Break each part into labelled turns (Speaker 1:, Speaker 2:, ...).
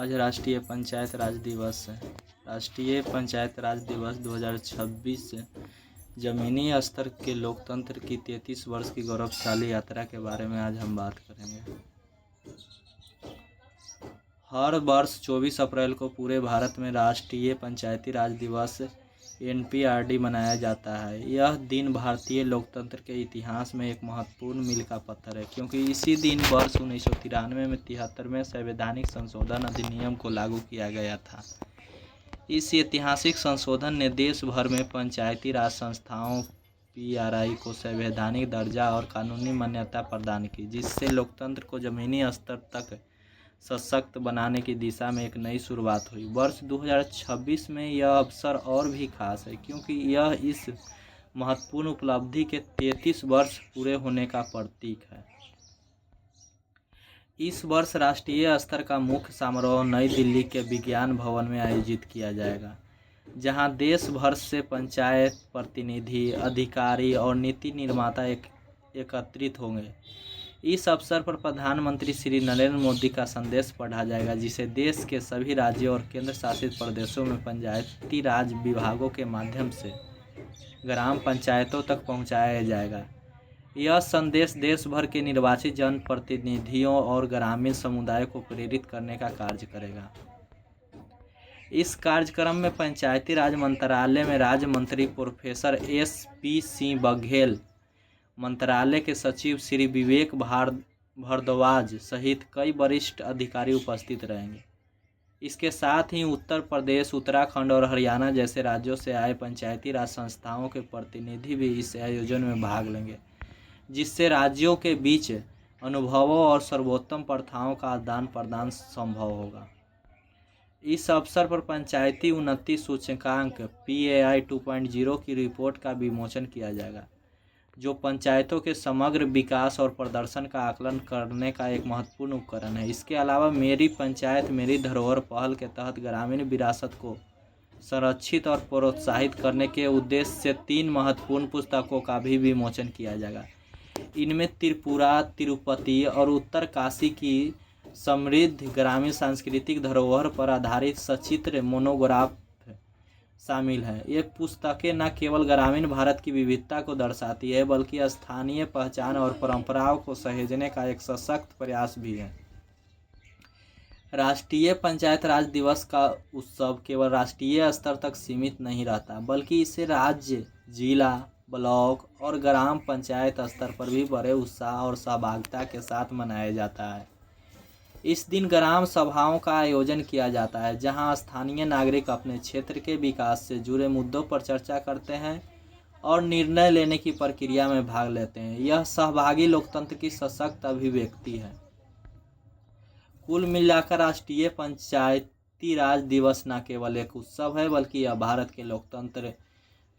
Speaker 1: आज राष्ट्रीय पंचायत राज दिवस है। राष्ट्रीय पंचायत राज दिवस 2026 जमीनी स्तर के लोकतंत्र की 33 वर्ष की गौरवशाली यात्रा के बारे में आज हम बात करेंगे। हर वर्ष 24 अप्रैल को पूरे भारत में राष्ट्रीय पंचायती राज दिवस NPRD मनाया जाता है। यह दिन भारतीय लोकतंत्र के इतिहास में एक महत्वपूर्ण मील का पत्थर है, क्योंकि इसी दिन वर्ष 1993 में 73वें संवैधानिक संशोधन अधिनियम को लागू किया गया था। इस ऐतिहासिक संशोधन ने देश भर में पंचायती राज संस्थाओं PRI को संवैधानिक दर्जा और कानूनी मान्यता प्रदान की, जिससे लोकतंत्र को जमीनी स्तर तक सशक्त बनाने की दिशा में एक नई शुरुआत हुई। वर्ष 2026 में यह अवसर और भी खास है, क्योंकि यह इस महत्वपूर्ण उपलब्धि के 33 वर्ष पूरे होने का प्रतीक है। इस वर्ष राष्ट्रीय स्तर का मुख्य समारोह नई दिल्ली के विज्ञान भवन में आयोजित किया जाएगा, जहां देश भर से पंचायत प्रतिनिधि, अधिकारी और नीति निर्माता एकत्रित होंगे। इस अवसर पर प्रधानमंत्री श्री नरेंद्र मोदी का संदेश पढ़ा जाएगा, जिसे देश के सभी राज्यों और केंद्र शासित प्रदेशों में पंचायती राज विभागों के माध्यम से ग्राम पंचायतों तक पहुंचाया जाएगा। यह संदेश देश भर के निर्वाचित जनप्रतिनिधियों और ग्रामीण समुदाय को प्रेरित करने का कार्य करेगा। इस कार्यक्रम में पंचायती राज मंत्रालय में राज्य मंत्री प्रोफेसर SP सिंह बघेल, मंत्रालय के सचिव श्री विवेक भारद्वाज सहित कई वरिष्ठ अधिकारी उपस्थित रहेंगे। इसके साथ ही उत्तर प्रदेश, उत्तराखंड और हरियाणा जैसे राज्यों से आए पंचायती राज संस्थाओं के प्रतिनिधि भी इस आयोजन में भाग लेंगे, जिससे राज्यों के बीच अनुभवों और सर्वोत्तम प्रथाओं का आदान प्रदान संभव होगा। इस अवसर पर पंचायती उन्नति सूचकांक PAI 2.0 की रिपोर्ट का विमोचन किया जाएगा, जो पंचायतों के समग्र विकास और प्रदर्शन का आकलन करने का एक महत्वपूर्ण उपकरण है। इसके अलावा मेरी पंचायत मेरी धरोहर पहल के तहत ग्रामीण विरासत को संरक्षित और प्रोत्साहित करने के उद्देश्य से 3 महत्वपूर्ण पुस्तकों का भी विमोचन किया जाएगा। इनमें त्रिपुरा, तिरुपति और उत्तरकाशी की समृद्ध ग्रामीण सांस्कृतिक धरोहर पर आधारित सचित्र मोनोग्राफ शामिल है। ये पुस्तकें न केवल ग्रामीण भारत की विविधता को दर्शाती है, बल्कि स्थानीय पहचान और परंपराओं को सहेजने का एक सशक्त प्रयास भी है। राष्ट्रीय पंचायत राज दिवस का उत्सव केवल राष्ट्रीय स्तर तक सीमित नहीं रहता, बल्कि इसे राज्य, जिला, ब्लॉक और ग्राम पंचायत स्तर पर भी बड़े उत्साह और सहभागिता के साथ मनाया जाता है। इस दिन ग्राम सभाओं का आयोजन किया जाता है, जहां स्थानीय नागरिक अपने क्षेत्र के विकास से जुड़े मुद्दों पर चर्चा करते हैं और निर्णय लेने की प्रक्रिया में भाग लेते हैं। यह सहभागी लोकतंत्र की सशक्त अभिव्यक्ति है। कुल मिलाकर राष्ट्रीय पंचायती राज दिवस न केवल एक उत्सव है, बल्कि यह भारत के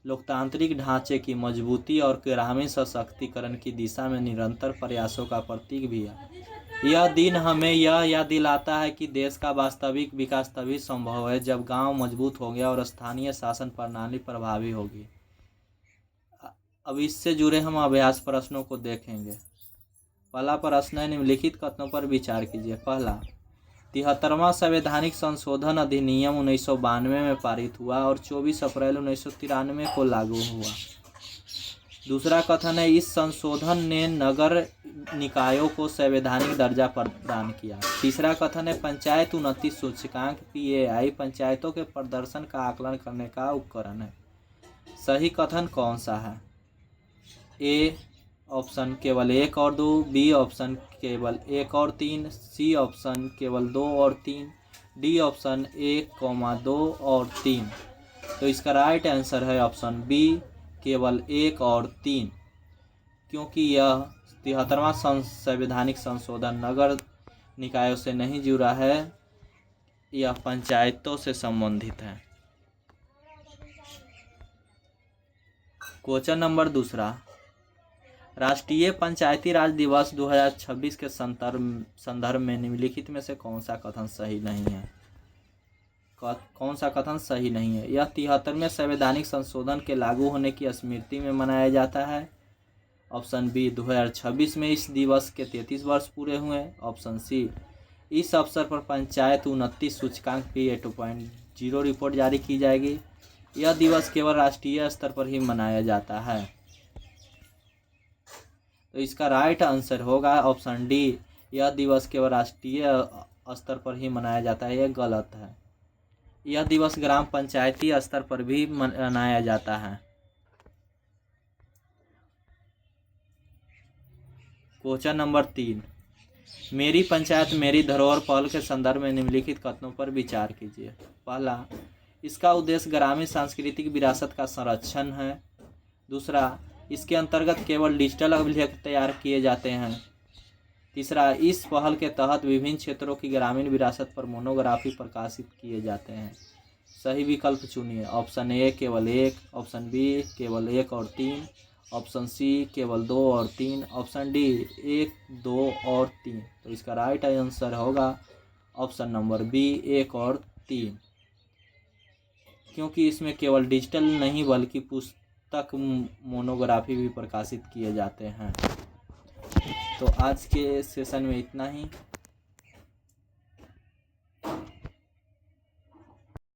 Speaker 1: लोकतांत्रिक ढांचे की मजबूती और ग्रामीण सशक्तिकरण की दिशा में निरंतर प्रयासों का प्रतीक भी है। यह दिन हमें यह याद दिलाता है कि देश का वास्तविक विकास तभी संभव है जब गांव मजबूत होंगे और स्थानीय शासन प्रणाली प्रभावी होगी। अब इससे जुड़े हम अभ्यास प्रश्नों को देखेंगे। पहला प्रश्न है, निम्नलिखित कथनों पर विचार कीजिए। पहला, 73वां संवैधानिक संशोधन अधिनियम 1992 में पारित हुआ और 24 अप्रैल 1993 को लागू हुआ। दूसरा कथन है, इस संशोधन ने नगर निकायों को संवैधानिक दर्जा प्रदान किया। तीसरा कथन है, पंचायत उन्नति सूचकांक PAI पंचायतों के प्रदर्शन का आकलन करने का उपकरण है। सही कथन कौन सा है? A ऑप्शन केवल 1 और 2, B ऑप्शन केवल 1 और 3, C ऑप्शन केवल 2 और 3, D ऑप्शन 1, 2 और 3। तो इसका राइट आंसर है ऑप्शन B, केवल 1 और 3, क्योंकि यह 73वां संवैधानिक संशोधन नगर निकायों से नहीं जुड़ा है, यह पंचायतों से संबंधित है। क्वेश्चन नंबर दूसरा, राष्ट्रीय पंचायती राज दिवस 2026 के संदर्भ में निम्नलिखित में से कौन सा कथन सही नहीं है? कौन सा कथन सही नहीं है? यह 73वें संवैधानिक संशोधन के लागू होने की स्मृति में मनाया जाता है। ऑप्शन B, 2026 में इस दिवस के 33 वर्ष पूरे हुए। ऑप्शन C, इस अवसर पर पंचायत उन्नति सूचकांक PA2.0 रिपोर्ट जारी की जाएगी। यह दिवस केवल राष्ट्रीय स्तर पर ही मनाया जाता है। तो इसका राइट आंसर होगा ऑप्शन डी, यह दिवस केवल राष्ट्रीय स्तर पर ही मनाया जाता है। यह गलत है। यह दिवस ग्राम पंचायती स्तर पर भी मनाया जाता है। क्वेश्चन नंबर 3, मेरी पंचायत मेरी धरोहर पहल के संदर्भ में निम्नलिखित कथनों पर विचार कीजिए। पहला, इसका उद्देश्य ग्रामीण सांस्कृतिक विरासत का संरक्षण है। दूसरा, इसके अंतर्गत केवल डिजिटल अभिलेख तैयार किए जाते हैं। तीसरा, इस पहल के तहत विभिन्न क्षेत्रों की ग्रामीण विरासत पर मोनोग्राफी प्रकाशित किए जाते हैं। सही विकल्प चुनिए। ऑप्शन ए केवल 1, ऑप्शन बी केवल 1 और 3, ऑप्शन सी केवल 2 और 3, ऑप्शन डी 1, 2 और 3। तो इसका राइट आंसर होगा ऑप्शन नंबर बी 1 और 3, क्योंकि इसमें केवल डिजिटल नहीं बल्कि पुस्तक मोनोग्राफी भी प्रकाशित किए जाते हैं। तो आज के सेशन में इतना ही।